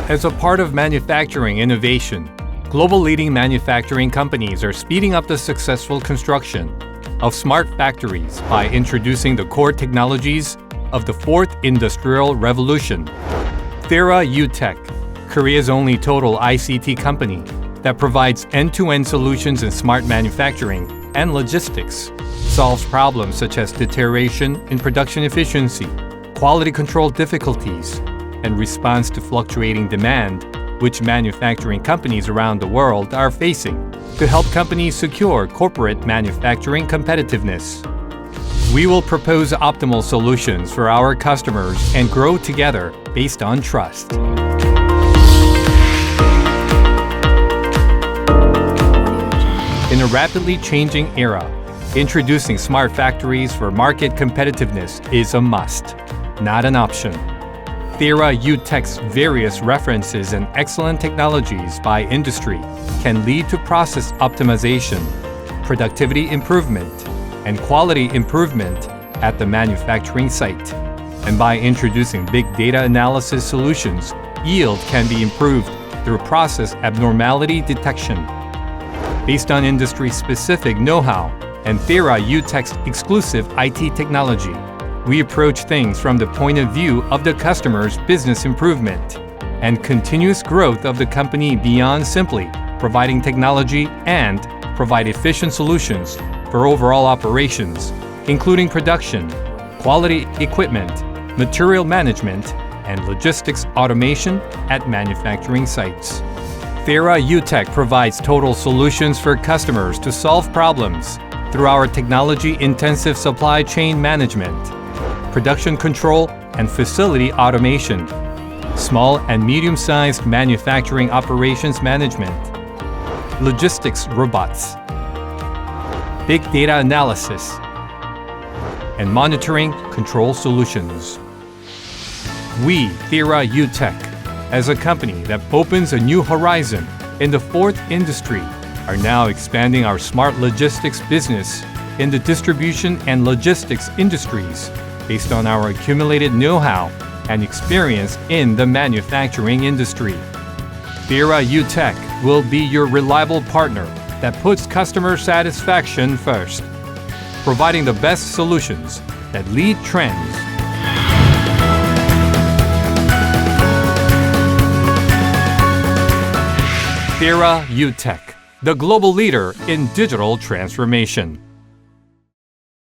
As a part of manufacturing innovation, global leading manufacturing companies are speeding up the successful construction of smart factories by introducing the core technologies of the fourth industrial revolution. THiRA-UTECH, Korea's only total ICT company that provides end-to-end solutions in smart manufacturing and logistics, solves problems such as deterioration in production efficiency, quality control difficulties, and responds to fluctuating demand, which manufacturing companies around the world are facing, to help companies secure corporate manufacturing competitiveness. We will propose optimal solutions for our customers and grow together based on trust. In a rapidly changing era, introducing smart factories for market competitiveness is a must, not an option. THiRA-UTECH's various references and excellent technologies by industry can lead to process optimization, productivity improvement, and quality improvement at the manufacturing site. And by introducing big data analysis solutions, yield can be improved through process abnormality detection. Based on industry-specific know-how and THiRA-UTECH's exclusive IT technology, we approach things from the point of view of the customer's business improvement and continuous growth of the company beyond simply providing technology and provide efficient solutions for overall operations, including production, quality equipment, material management, and logistics automation at manufacturing sites. THiRA-UTECH provides total solutions for customers to solve problems through our technology-intensive supply chain management, production control and facility automation, small and medium-sized manufacturing operations management, logistics robots, big data analysis, and monitoring control solutions. We, THiRA-UTECH, as a company that opens a new horizon in the fourth industry, are now expanding our smart logistics business in the distribution and logistics industries based on our accumulated know-how and experience in the manufacturing industry. THiRA-UTECH will be your reliable partner that puts customer satisfaction first, providing the best solutions that lead trends. THiRA-UTECH, the global leader in digital transformation.